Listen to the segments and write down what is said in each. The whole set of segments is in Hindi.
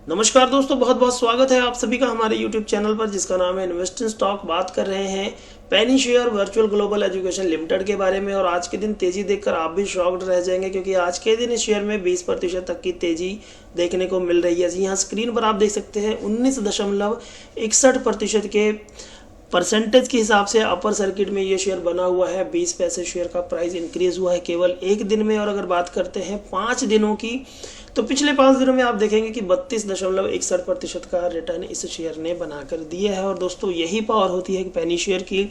नमस्कार दोस्तों, बहुत बहुत स्वागत है आप सभी का हमारे YouTube चैनल पर जिसका नाम है इन्वेस्ट इन स्टॉक। बात कर रहे हैं पेनी share virtual global education limited के बारे में। और आज के दिन तेजी देखकर आप भी शॉक्ड रह जाएंगे, क्योंकि आज के दिन इस शेयर में 20% तक की तेजी देखने को मिल रही है। जी यहाँ स्क्रीन पर आप देख सकते हैं 19.61% के परसेंटेज के हिसाब से अपर सर्किट में ये शेयर बना हुआ है। 20 पैसे शेयर का प्राइस इंक्रीज हुआ है केवल एक दिन में। और अगर बात करते हैं 5 दिनों की, तो पिछले 5 दिनों में आप देखेंगे कि 32.61% का रिटर्न इस शेयर ने बनाकर दिया है। और दोस्तों यही पावर होती है कि पेनी शेयर की।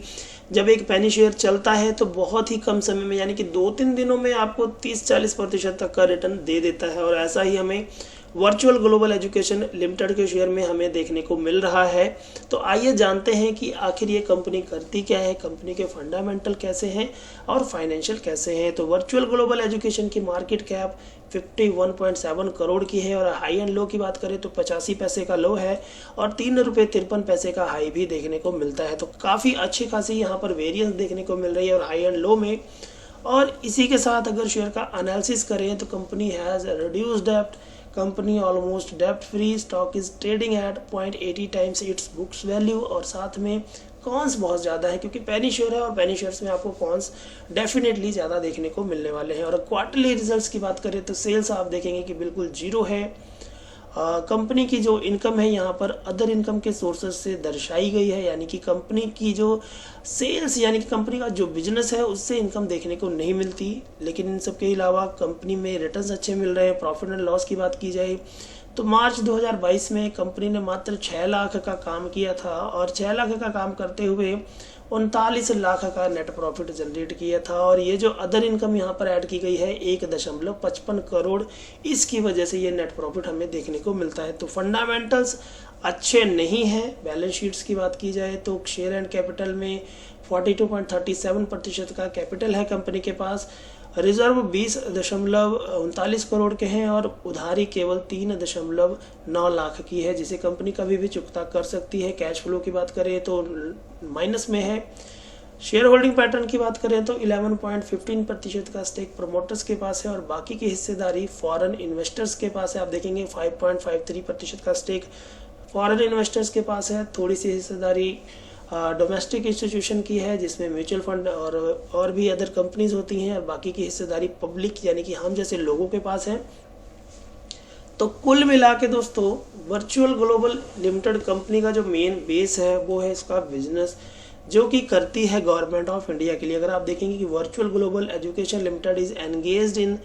जब एक पेनी शेयर चलता है तो बहुत ही कम समय में, यानी कि 2-3 दिनों में आपको 30-40% तक का रिटर्न दे देता है। और ऐसा ही हमें वर्चुअल ग्लोबल एजुकेशन लिमिटेड के शेयर में हमें देखने को मिल रहा है। तो आइए जानते हैं कि आखिर ये कंपनी करती क्या है, कंपनी के फंडामेंटल कैसे हैं और फाइनेंशियल कैसे हैं। तो वर्चुअल ग्लोबल एजुकेशन की मार्केट कैप 51.7 करोड़ की है। और हाई एंड लो की बात करें तो 85 पैसे का लो है और 3 रुपये 53 पैसे का हाई भी देखने को मिलता है। तो काफ़ी अच्छी खासी यहाँ पर वेरिएंस देखने को मिल रही है और हाई एंड लो में। और इसी के साथ अगर शेयर का एनालिसिस करें तो कंपनी हैज़ रिड्यूस्ड डेप्ट, कंपनी ऑलमोस्ट डेप्ट free, stock is trading at 0.80 times its books value. और साथ में कॉन्स बहुत ज़्यादा है, क्योंकि पेनी शेयर है और पेनी शेयर्स में आपको कॉन्स डेफिनेटली ज़्यादा देखने को मिलने वाले हैं। और क्वार्टरली रिजल्ट्स की बात करें तो सेल्स आप देखेंगे कि बिल्कुल जीरो है। कंपनी की जो इनकम है यहाँ पर अदर इनकम के सोर्सेज से दर्शाई गई है, यानी कि कंपनी की जो सेल्स यानी कि कंपनी का जो बिजनेस है उससे इनकम देखने को नहीं मिलती। लेकिन इन सब के अलावा कंपनी में रिटर्न्स अच्छे मिल रहे हैं। प्रॉफिट एंड लॉस की बात की जाए तो मार्च 2022 में कंपनी ने मात्र 6 लाख का काम किया था और 6 लाख का काम करते हुए 39 लाख का नेट प्रॉफिट जनरेट किया था। और ये जो अदर इनकम यहाँ पर ऐड की गई है 1.55 करोड़, इसकी वजह से ये नेट प्रॉफिट हमें देखने को मिलता है। तो फंडामेंटल्स अच्छे नहीं हैं। बैलेंस शीट्स की बात की जाए तो शेयर एंड कैपिटल में 42.37% का कैपिटल है कंपनी के पास। रिजर्व 20.39 करोड़ के हैं और उधारी केवल 3.9 लाख की है, जिसे कंपनी कभी भी चुकता कर सकती है। कैश फ्लो की बात करें तो माइनस में है। शेयर होल्डिंग पैटर्न की बात करें तो 11.15% का स्टेक प्रमोटर्स के पास है और बाकी की हिस्सेदारी फॉरेन इन्वेस्टर्स के पास है। आप देखेंगे 5.53% का स्टेक फॉरेन इन्वेस्टर्स के पास है। थोड़ी सी हिस्सेदारी डोमेस्टिक इंस्टीट्यूशन की है, जिसमें म्यूचुअल फंड और भी अदर कंपनीज होती हैं। और बाकी की हिस्सेदारी पब्लिक यानी कि हम जैसे लोगों के पास है। तो कुल मिला के दोस्तों वर्चुअल ग्लोबल लिमिटेड कंपनी का जो मेन बेस है वो है इसका बिजनेस, जो कि करती है गवर्नमेंट ऑफ इंडिया के लिए। अगर आप देखेंगे कि virtual global education limited is engaged in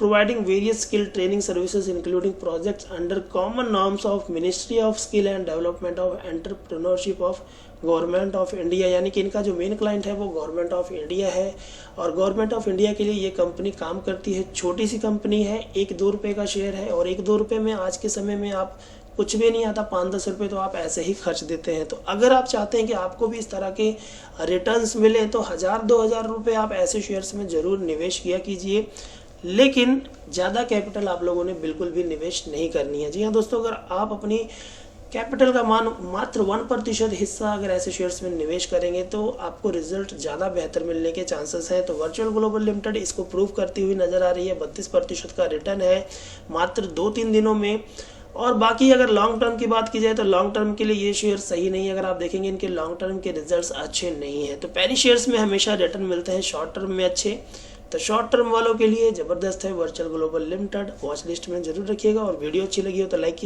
providing various skill training services including projects under common norms of Ministry of Skill and Development of Entrepreneurship of government of India, यानी कि इनका जो मेन क्लाइंट है वो गवर्नमेंट ऑफ इंडिया है। और गवर्नमेंट ऑफ इंडिया के लिए ये कंपनी काम करती है। छोटी सी कंपनी है, 1-2 रुपये का शेयर है। और 1-2 रुपये में आज के समय में आप कुछ भी नहीं आता, 5-10 रुपये तो आप ऐसे ही खर्च देते हैं। तो अगर आप चाहते हैं कि आपको भी इस तरह के रिटर्न्स मिले तो 1000-2000 रुपये आप ऐसे शेयर्स में ज़रूर निवेश किया कीजिए, लेकिन ज़्यादा कैपिटल आप लोगों ने बिल्कुल भी निवेश नहीं करनी है। जी हाँ दोस्तों, अगर आप अपनी कैपिटल का मात्र 1% हिस्सा अगर ऐसे शेयर्स में निवेश करेंगे तो आपको रिजल्ट ज़्यादा बेहतर मिलने के चांसेस हैं। तो वर्चुअल ग्लोबल लिमिटेड इसको प्रूव करती हुई नज़र आ रही है। 32% का रिटर्न है मात्र 2-3 दिनों में। और बाकी अगर लॉन्ग टर्म की बात की जाए तो लॉन्ग टर्म के लिए ये शेयर सही नहीं है। अगर आप देखेंगे इनके लॉन्ग टर्म के रिजल्ट्स अच्छे नहीं हैं। तो पेनी शेयर्स में हमेशा रिटर्न मिलते हैं शॉर्ट टर्म में अच्छे। तो शॉर्ट टर्म वालों के लिए ज़बरदस्त है virtual global limited. Watch list में जरूर रखिएगा और वीडियो अच्छी लगी हो तो लाइक कीजिए।